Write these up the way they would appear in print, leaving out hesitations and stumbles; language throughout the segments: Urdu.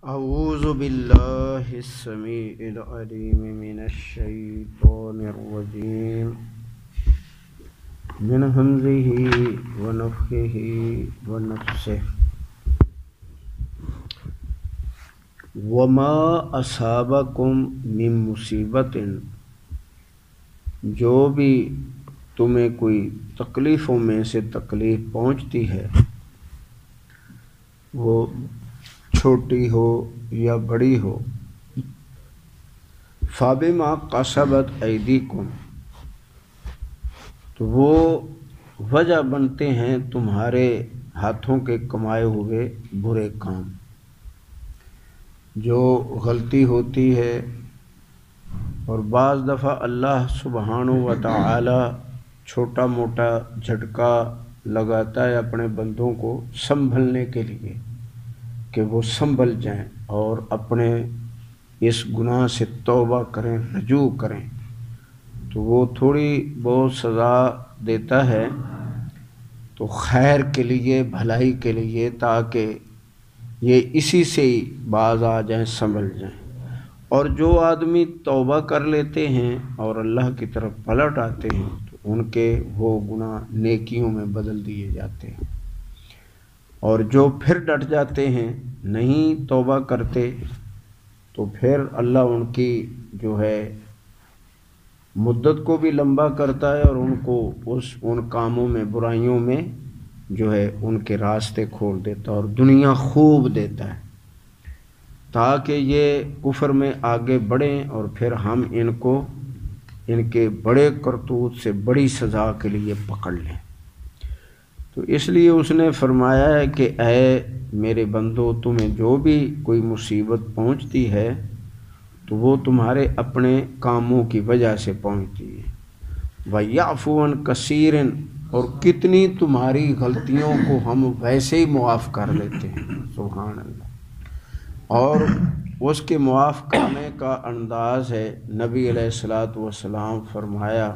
اعوذ باللہ السمیع العلیم من الشیطان الرجیم من ہمزہ ونفخہ ونفثہ وما اصابکم من مصیبت، جو بھی تمہیں کوئی تکلیفوں میں سے تکلیف پہنچتی ہے، وہ چھوٹی ہو یا بڑی ہو، فَبِمَا کَسَبَتْ أَيْدِيكُمْ، تو وہ وجہ بنتے ہیں تمہارے ہاتھوں کے کمائے ہوئے برے کام۔ جو غلطی ہوتی ہے اور بعض دفعہ اللہ سبحانہ و تعالی چھوٹا موٹا جھٹکا لگاتا ہے اپنے بندوں کو سنبھلنے کے لیے کہ وہ سنبھل جائیں اور اپنے اس گناہ سے توبہ کریں، رجوع کریں، تو وہ تھوڑی بہت سزا دیتا ہے تو خیر کے لیے، بھلائی کے لیے، تاکہ یہ اسی سے ہی باز آ جائیں، سنبھل جائیں۔ اور جو آدمی توبہ کر لیتے ہیں اور اللہ کی طرف پلٹ آتے ہیں تو ان کے وہ گناہ نیکیوں میں بدل دیے جاتے ہیں، اور جو پھر ڈٹ جاتے ہیں، نہیں توبہ کرتے، تو پھر اللہ ان کی جو ہے مدت کو بھی لمبا کرتا ہے اور ان کو ان کاموں میں، برائیوں میں جو ہے ان کے راستے کھول دیتا ہے اور دنیا خوب دیتا ہے، تاکہ یہ کفر میں آگے بڑھیں اور پھر ہم ان کو ان کے بڑے کرتوت سے بڑی سزا کے لیے پکڑ لیں۔ تو اس لیے اس نے فرمایا ہے کہ اے میرے بندو، تمہیں جو بھی کوئی مصیبت پہنچتی ہے تو وہ تمہارے اپنے کاموں کی وجہ سے پہنچتی ہے۔ وَيَعْفُو عَنْ كَثِيرٍ، اور کتنی تمہاری غلطیوں کو ہم ویسے ہی معاف کر لیتے ہیں، سبحان اللہ۔ اور اس کے معاف کرنے کا انداز ہے، نبی علیہ الصلوۃ والسلام فرمایا،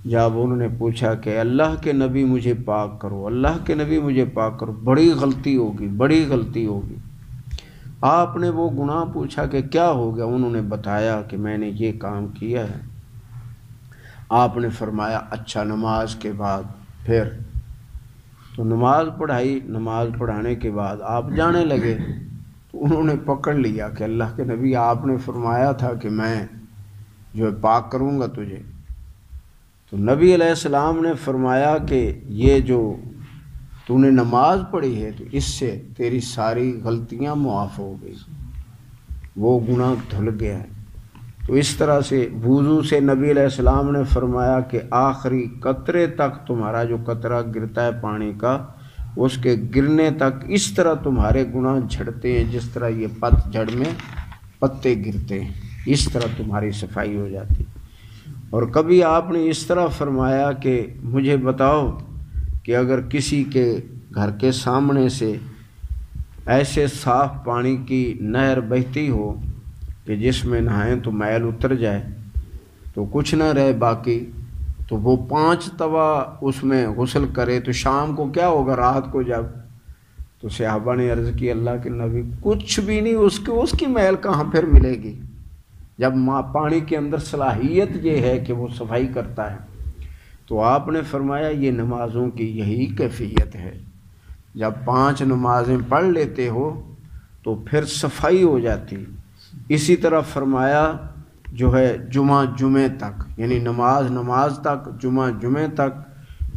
جب انہوں نے پوچھا کہ اللہ کے نبی مجھے پاک کرو، اللہ کے نبی مجھے پاک کرو، بڑی غلطی ہوگی، بڑی غلطی ہوگی۔ آپ نے وہ گناہ پوچھا کہ کیا ہو گیا، انہوں نے بتایا کہ میں نے یہ کام کیا ہے۔ آپ نے فرمایا اچھا، نماز کے بعد پھر تو نماز پڑھائی، نماز پڑھانے کے بعد آپ جانے لگے تو انہوں نے پکڑ لیا کہ اللہ کے نبی آپ نے فرمایا تھا کہ میں جو ہے پاک کروں گا تجھے۔ تو نبی علیہ السلام نے فرمایا کہ یہ جو تو نے نماز پڑھی ہے تو اس سے تیری ساری غلطیاں معاف ہو گئی، وہ گناہ دھل گیا ہے۔ تو اس طرح سے وضو سے نبی علیہ السلام نے فرمایا کہ آخری قطرے تک تمہارا جو قطرہ گرتا ہے پانی کا، اس کے گرنے تک اس طرح تمہارے گناہ جھڑتے ہیں جس طرح یہ پت جھڑ میں پتے گرتے ہیں، اس طرح تمہاری صفائی ہو جاتی۔ اور کبھی آپ نے اس طرح فرمایا کہ مجھے بتاؤ کہ اگر کسی کے گھر کے سامنے سے ایسے صاف پانی کی نہر بہتی ہو کہ جس میں نہائیں تو میل اتر جائے تو کچھ نہ رہے باقی، تو وہ 5 طوا اس میں غسل کرے تو شام کو کیا ہوگا، رات کو جب؟ تو صحابہ نے عرض کی اللہ کے نبی کچھ بھی نہیں، اس کی میل کہاں پھر ملے گی، جب پانی کے اندر صلاحیت یہ ہے کہ وہ صفائی کرتا ہے۔ تو آپ نے فرمایا یہ نمازوں کی یہی کیفیت ہے، جب 5 نمازیں پڑھ لیتے ہو تو پھر صفائی ہو جاتی۔ اسی طرح فرمایا جو ہے جمعے تک، یعنی نماز تک، جمعے تک،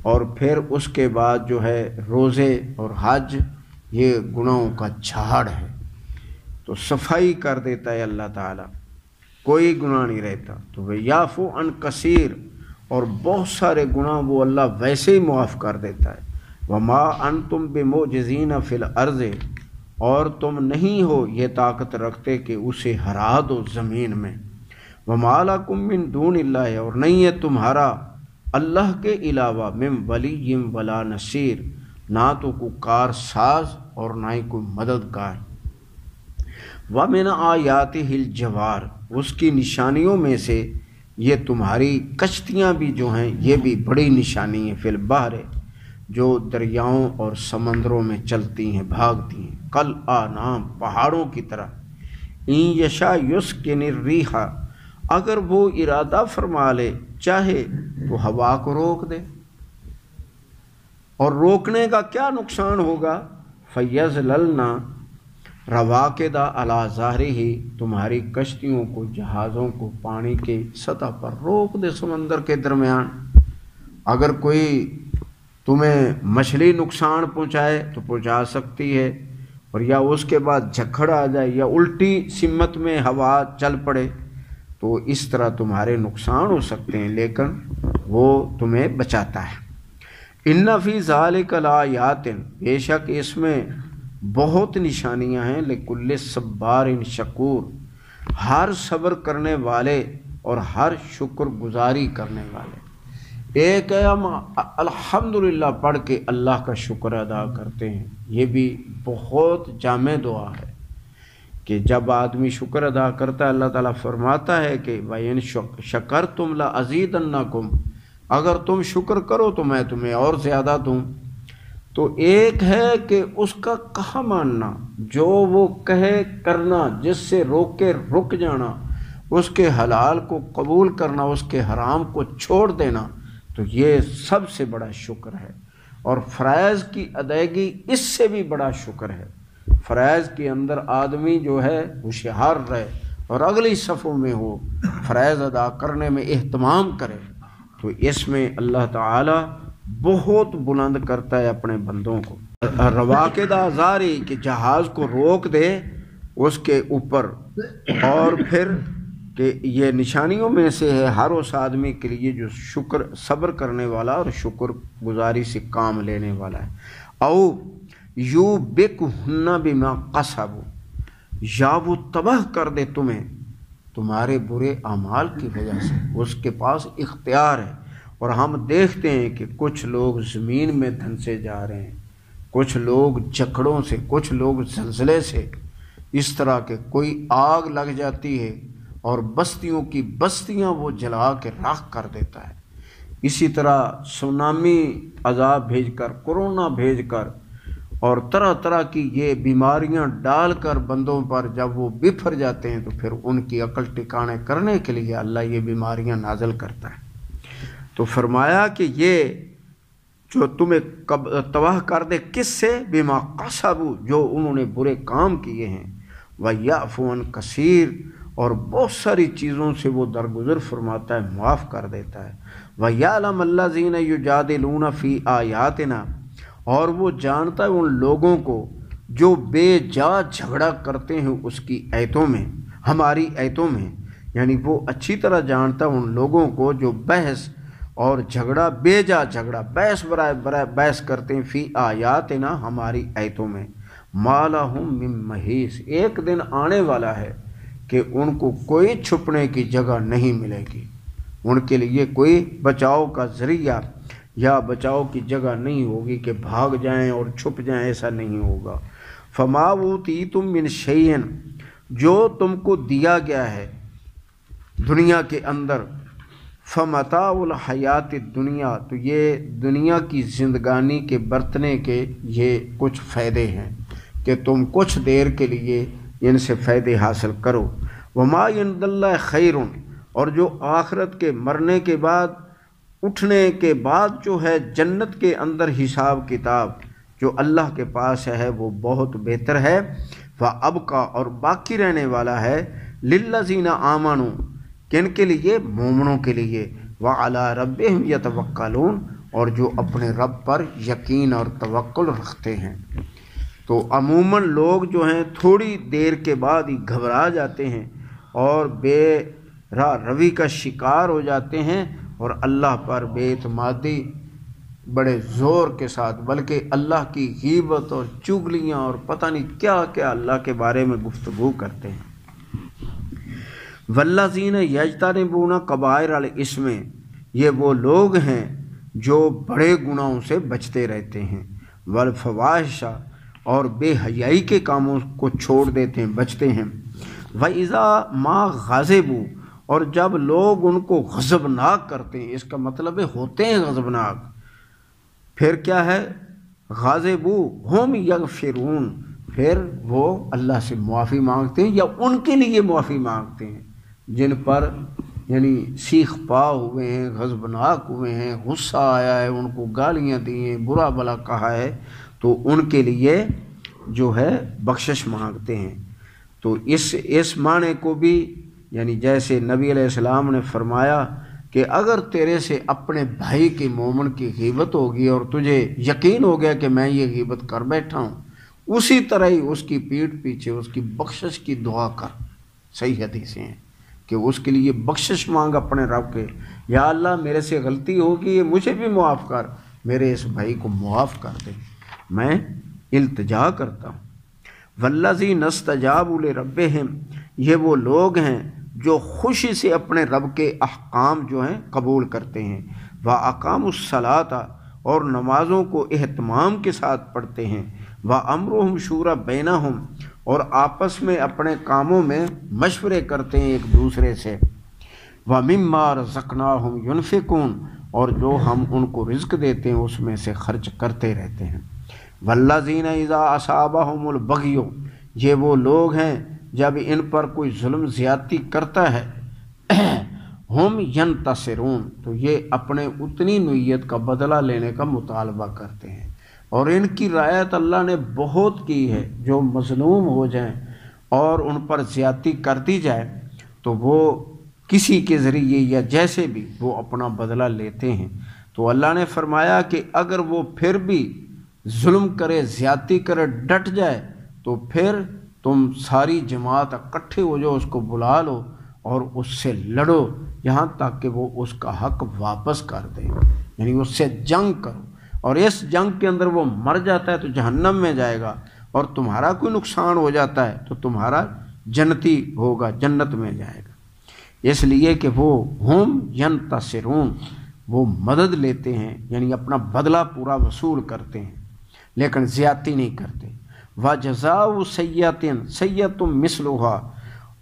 اور پھر اس کے بعد جو ہے روزے اور حج، یہ گناہوں کا جھاڑ ہے، تو صفائی کر دیتا ہے اللہ تعالیٰ، کوئی گناہ نہیں رہتا۔ تو وَيَعْفُو عَنْ كَثِيرٍ، اور بہت سارے گناہ وہ اللہ ویسے ہی معاف کر دیتا ہے۔ وَمَا أَنْتُمْ بِمُعْجِزِينَ فِي الْأَرْضِ، اور تم نہیں ہو یہ طاقت رکھتے کہ اسے ہرا دو زمین میں۔ وَمَا لَكُم مِّن دُونِ اللَّهِ، اور نہیں ہے تمہارا اللہ کے علاوہ مِن وَلِيٍّ وَلَا نَصِيرٍ، نہ تو کوئی کار ساز اور نہ ہی کوئی مددگار۔ وَمِنْ آیَاتِهِ الْجَوَارِ، اس کی نشانیوں میں سے یہ تمہاری کشتیاں بھی جو ہیں یہ بھی بڑی نشانی ہے، فی البحر، جو دریاؤں اور سمندروں میں چلتی ہیں بھاگتی ہیں، کل آنام پہاڑوں کی طرح، این یشا یسکن الریح اگر وہ ارادہ فرما لے چاہے تو ہوا کو روک دے، اور روکنے کا کیا نقصان ہوگا، فیظللنا رواکدا علی ظہرہ تمہاری کشتیوں کو جہازوں کو پانی کے سطح پر روک دے سمندر کے درمیان۔ اگر کوئی تمہیں مچھلی نقصان پہنچائے تو پہنچا سکتی ہے، اور یا اس کے بعد جھکڑ آ جائے یا الٹی سمت میں ہوا چل پڑے تو اس طرح تمہارے نقصان ہو سکتے ہیں، لیکن وہ تمہیں بچاتا ہے۔ ان فی ذالک لآیات بے شک اس میں بہت نشانیاں ہیں، لکل صبار شکور ہر صبر کرنے والے اور ہر شکر گزاری کرنے والے۔ ایک ہے ہم الحمدللہ پڑھ کے اللہ کا شکر ادا کرتے ہیں، یہ بھی بہت جامع دعا ہے کہ جب آدمی شکر ادا کرتا ہے اللہ تعالیٰ فرماتا ہے کہ وَإِن شَكَرْتُمْ لَأَزِيدَنَّكُمْ اگر تم شکر کرو تو میں تمہیں اور زیادہ دوں۔ تو ایک ہے کہ اس کا کہا ماننا، جو وہ کہے کرنا، جس سے روکے رک جانا، اس کے حلال کو قبول کرنا، اس کے حرام کو چھوڑ دینا، تو یہ سب سے بڑا شکر ہے۔ اور فرائض کی ادائیگی اس سے بھی بڑا شکر ہے۔ فرائض کے اندر آدمی جو ہے ہوشیار رہے اور اگلی صفوں میں ہو، فرائض ادا کرنے میں اہتمام کرے، تو اس میں اللہ تعالی بہت بلند کرتا ہے اپنے بندوں کو۔ رواکد آزاری کہ جہاز کو روک دے اس کے اوپر، اور پھر کہ یہ نشانیوں میں سے ہے ہر اس آدمی کے لیے جو شکر صبر کرنے والا اور شکر گزاری سے کام لینے والا ہے۔ او یو بکہن بما قصبوا یا وہ تباہ کر دے تمہیں تمہارے برے اعمال کی وجہ سے، اس کے پاس اختیار ہے۔ اور ہم دیکھتے ہیں کہ کچھ لوگ زمین میں دھنسے جا رہے ہیں، کچھ لوگ جھکڑوں سے، کچھ لوگ زلزلے سے، اس طرح کے کوئی آگ لگ جاتی ہے اور بستیوں کی بستیاں وہ جلا کے راکھ کر دیتا ہے۔ اسی طرح سونامی عذاب بھیج کر، کورونا بھیج کر، اور طرح طرح کی یہ بیماریاں ڈال کر بندوں پر جب وہ بفر جاتے ہیں تو پھر ان کی عقل ٹھکانے کرنے کے لیے اللہ یہ بیماریاں نازل کرتا ہے۔ تو فرمایا کہ یہ جو تمہیں تباہ کر دے کس سے، بما قصبوا جو انہوں نے برے کام کیے ہیں، وَيَعْفُو عَنْ کثیر اور بہت ساری چیزوں سے وہ درگزر فرماتا ہے، معاف کر دیتا ہے۔ وَيَعْلَمَ الَّذِينَ يُجَادِلُونَ فِي آيَاتِنَا اور وہ جانتا ہے ان لوگوں کو جو بے جا جھگڑا کرتے ہیں اس کی آیتوں میں، ہماری آیتوں میں، یعنی وہ اچھی طرح جانتا ہے ان لوگوں کو جو بحث اور جھگڑا، بے جا جھگڑا، بحث برائے بحث کرتے ہیں، فی آیاتنا ہماری آیتوں میں، ما لہم من محیص ایک دن آنے والا ہے کہ ان کو کوئی چھپنے کی جگہ نہیں ملے گی، ان کے لیے کوئی بچاؤ کا ذریعہ یا بچاؤ کی جگہ نہیں ہوگی کہ بھاگ جائیں اور چھپ جائیں، ایسا نہیں ہوگا۔ فما اوتیتم من شیء جو تم کو دیا گیا ہے دنیا کے اندر، فمتاع الحیات الدنیا تو یہ دنیا کی زندگانی کے برتنے کے یہ کچھ فائدے ہیں کہ تم کچھ دیر کے لیے ان سے فائدے حاصل کرو۔ وما عند اللہ خیر اور جو آخرت کے مرنے کے بعد، اٹھنے کے بعد جو ہے جنت کے اندر حساب کتاب جو اللہ کے پاس ہے وہ بہت بہتر ہے۔ وَأَبْقَى اور باقی رہنے والا ہے، لِلَّذِينَ آمَنُوا کن کے لیے، مومنوں کے لیے، وَعَلَىٰ رَبِّهِمْ يَتَوَكَّلُونَ اور جو اپنے رب پر یقین اور توکل رکھتے ہیں۔ تو عموماً لوگ جو ہیں تھوڑی دیر کے بعد ہی گھبرا جاتے ہیں اور بے راہ روی کا شکار ہو جاتے ہیں، اور اللہ پر بے اعتمادی بڑے زور کے ساتھ، بلکہ اللہ کی غیبت اور چغلیاں اور پتہ نہیں کیا کیا اللہ کے بارے میں گفتگو کرتے ہیں۔ والذین یجتنبون کبائر الاسم یہ وہ لوگ ہیں جو بڑے گناہوں سے بچتے رہتے ہیں، والفواحش اور بے حیائی کے کاموں کو چھوڑ دیتے ہیں، بچتے ہیں۔ وَإِذَا مَا غَضِبُوا اور جب لوگ ان کو غضبناک کرتے ہیں، اس کا مطلب ہے ہوتے ہیں غضبناک، پھر کیا ہے؟ غاضبو ہم یغفرون، پھر وہ اللہ سے معافی مانگتے ہیں یا ان کے لیے معافی مانگتے ہیں جن پر یعنی سیخ پا ہوئے ہیں، غضبناک ہوئے ہیں، غصہ آیا ہے، ان کو گالیاں دی ہیں، برا بھلا کہا ہے، تو ان کے لیے جو ہے بخشش مانگتے ہیں۔ تو اس معنی کو بھی یعنی جیسے نبی علیہ السلام نے فرمایا کہ اگر تیرے سے اپنے بھائی کے مومن کی غیبت ہوگی اور تجھے یقین ہو گیا کہ میں یہ غیبت کر بیٹھا ہوں، اسی طرح ہی اس کی پیٹھ پیچھے اس کی بخشش کی دعا کر۔ صحیح حدیثیں ہیں کہ اس کے لیے بخشش مانگ اپنے رب کے، یا اللہ میرے سے غلطی ہوگی، مجھے بھی معاف کر، میرے اس بھائی کو معاف کر دے، میں التجا کرتا ہوں۔ والذین استجابوا لربہم، یہ وہ لوگ ہیں جو خوشی سے اپنے رب کے احکام جو ہیں قبول کرتے ہیں، وَأَقَامُوا الصَّلَاةَ، اور نمازوں کو اہتمام کے ساتھ پڑھتے ہیں، وَأَمْرُهُمْ شُورَى بَيْنَهُمْ، اور آپس میں اپنے کاموں میں مشورے کرتے ہیں ایک دوسرے سے، وَمِمَّا رَزَقْنَاهُمْ يُنْفِقُونَ، اور جو ہم ان کو رزق دیتے ہیں اس میں سے خرچ کرتے رہتے ہیں۔ وَالَّذِينَ إِذَا أَصَابَهُمُ الْبَغْيُ، یہ وہ لوگ ہیں جب ان پر کوئی ظلم زیادتی کرتا ہے، ہم ینتصرون، تو یہ اپنے اتنی نوعیت کا بدلہ لینے کا مطالبہ کرتے ہیں، اور ان کی رعایت اللہ نے بہت کی ہے، جو مظلوم ہو جائیں اور ان پر زیادتی کر دی جائے تو وہ کسی کے ذریعے یا جیسے بھی وہ اپنا بدلہ لیتے ہیں۔ تو اللہ نے فرمایا کہ اگر وہ پھر بھی ظلم کرے، زیادتی کرے، ڈٹ جائے، تو پھر تم ساری جماعت اکٹھے ہو جاؤ، اس کو بلا لو اور اس سے لڑو یہاں تک کہ وہ اس کا حق واپس کر دے، یعنی اس سے جنگ کرو، اور اس جنگ کے اندر وہ مر جاتا ہے تو جہنم میں جائے گا، اور تمہارا کوئی نقصان ہو جاتا ہے تو تمہارا جنتی ہوگا، جنت میں جائے گا۔ اس لیے کہ وہ ہم ینتصرون، وہ مدد لیتے ہیں، یعنی اپنا بدلہ پورا وصول کرتے ہیں لیکن زیادتی نہیں کرتے۔ وَجَزَاءُ سَیِّئَةٍ سَیِّئَةٌ مِثْلُهَا،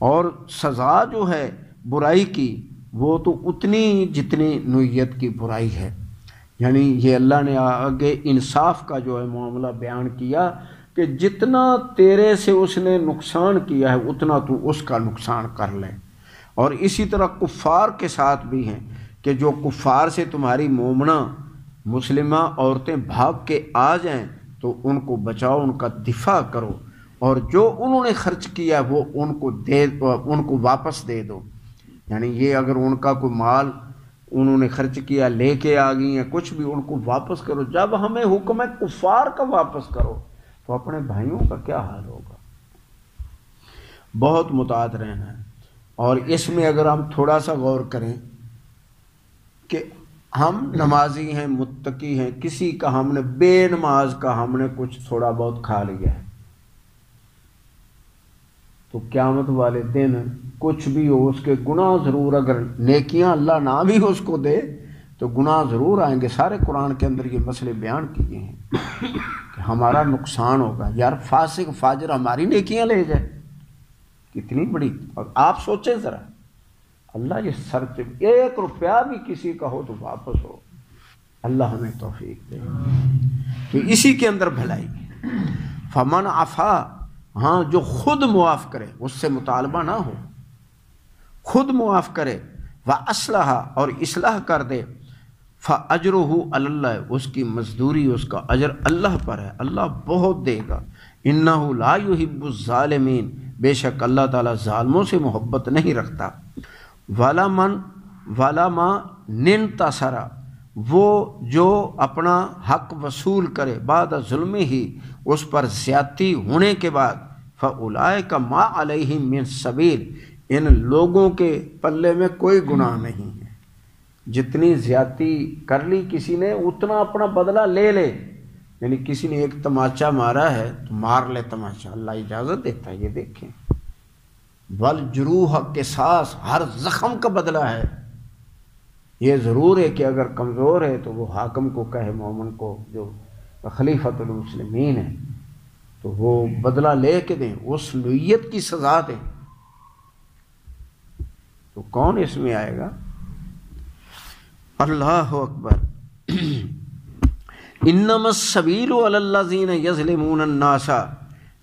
اور سزا جو ہے برائی کی وہ تو اتنی جتنی نوعیت کی برائی ہے، یعنی یہ اللہ نے آگے انصاف کا جو ہے معاملہ بیان کیا کہ جتنا تیرے سے اس نے نقصان کیا ہے اتنا تو اس کا نقصان کر لے۔ اور اسی طرح کفار کے ساتھ بھی ہیں کہ جو کفار سے تمہاری مومنہ مسلمہ عورتیں بھاگ کے آ جائیں تو ان کو بچاؤ، ان کا دفاع کرو، اور جو انہوں نے خرچ کیا وہ ان کو واپس دے دو، یعنی یہ اگر ان کا کوئی مال انہوں نے خرچ کیا لے کے آ گئی ہیں کچھ بھی، ان کو واپس کرو۔ جب ہمیں حکم ہے کفار کا واپس کرو تو اپنے بھائیوں کا کیا حال ہوگا؟ بہت محتاط رہنا ہے۔ اور اس میں اگر ہم تھوڑا سا غور کریں کہ ہم نمازی ہیں، متقی ہیں، کسی کا ہم نے بے نماز کا ہم نے کچھ تھوڑا بہت کھا لیا ہے تو قیامت والے دن کچھ بھی ہو اس کے گناہ ضرور، اگر نیکیاں اللہ نہ بھی اس کو دے تو گناہ ضرور آئیں گے۔ سارے قرآن کے اندر یہ مسئلے بیان کیے ہیں کہ ہمارا نقصان ہوگا۔ یار فاسق فاجر ہماری نیکیاں لے جائے، کتنی بڑی، اور آپ سوچیں ذرا، اللہ یہ سر پہ 1 روپیہ بھی کسی کا ہو تو واپس ہو، اللہ ہمیں توفیق دے۔ تو اسی کے اندر بھلائی ہے۔ فمن عفا، ہاں جو خود معاف کرے، اس سے مطالبہ نہ ہو، خود معاف کرے، وَأَصْلَحَ، اور اصلاح کر دے، فَأَجْرُهُ عَلَى اللَّهِ، اس کی مزدوری، اس کا اجر اللہ پر ہے، اللہ بہت دے گا۔ إِنَّهُ لَا يُحِبُّ الظَّالِمِينَ، بے شک اللہ تعالیٰ ظالموں سے محبت نہیں رکھتا۔ وَلَمَا نِنْتَصَرَ، وہ جو اپنا حق وصول کرے، بعد ظلم ہی، اس پر زیادتی ہونے کے بعد، فَأُولَئِكَ مَا عَلَيْهِم مِّن سَبِيلٍ، ان لوگوں کے پلے میں کوئی گناہ نہیں ہے۔ جتنی زیادتی کر لی کسی نے اتنا اپنا بدلہ لے لے، یعنی کسی نے ایک تماچا مارا ہے تو مار لے تماچا، اللہ اجازت دیتا ہے، یہ دیکھیں۔ وَالْجُرُوحَ قِصَاص، ہر زخم کا بدلہ ہے۔ یہ ضرور ہے کہ اگر کمزور ہے تو وہ حاکم کو کہے، مومن کو جو خلیفۃ المسلمین ہے، تو وہ بدلہ لے کے دیں، اس نوعیت کی سزا دیں۔ تو کون اس میں آئے گا؟ اللہ اکبر۔ انما السبیل علی الذین یظلمون الناس،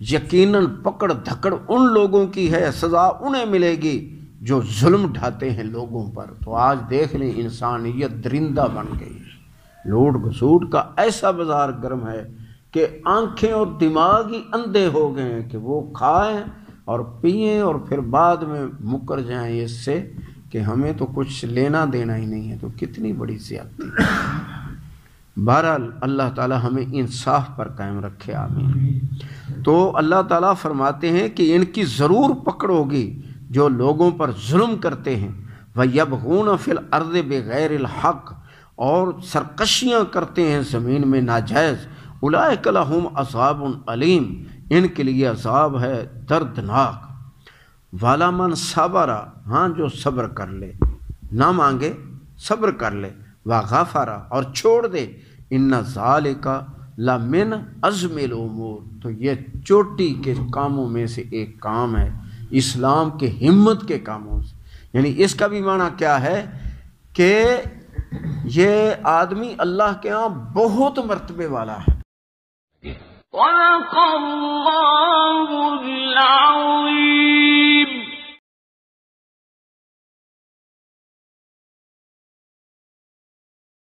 یقیناً پکڑ دھکڑ ان لوگوں کی ہے، سزا انہیں ملے گی جو ظلم ڈھاتے ہیں لوگوں پر۔ تو آج دیکھ لیں انسانیت درندہ بن گئی، لوٹ گھسوٹ کا ایسا بازار گرم ہے کہ آنکھیں اور دماغ ہی اندھے ہو گئے ہیں کہ وہ کھائیں اور پئیں اور پھر بعد میں مکر جائیں اس سے کہ ہمیں تو کچھ لینا دینا ہی نہیں ہے۔ تو کتنی بڑی زیادتی۔ بہرحال اللہ تعالی ہمیں انصاف پر قائم رکھے، آمین۔ تو اللہ تعالیٰ فرماتے ہیں کہ ان کی ضرور پکڑ ہوگی جو لوگوں پر ظلم کرتے ہیں، وَيَبْغُونَ فِي الْأَرْضِ بِغَيْرِ الْحَقِّ، اور سرکشیاں کرتے ہیں زمین میں ناجائز، اولئک لہم عذاب علیم، ان کے لیے عذاب ہے دردناک۔ والا من صبر، ہاں جو صبر کر لے، نہ مانگے صبر کر لے، وغفر، اور چھوڑ دے، ان ذالک لمن عزم الامور، تو یہ چوٹی کے کاموں میں سے ایک کام ہے، اسلام کے ہمت کے کاموں سے۔ یعنی اس کا بھی معنی کیا ہے کہ یہ آدمی اللہ کے ہاں بہت مرتبے والا ہے۔ صدق اللہ العظیم۔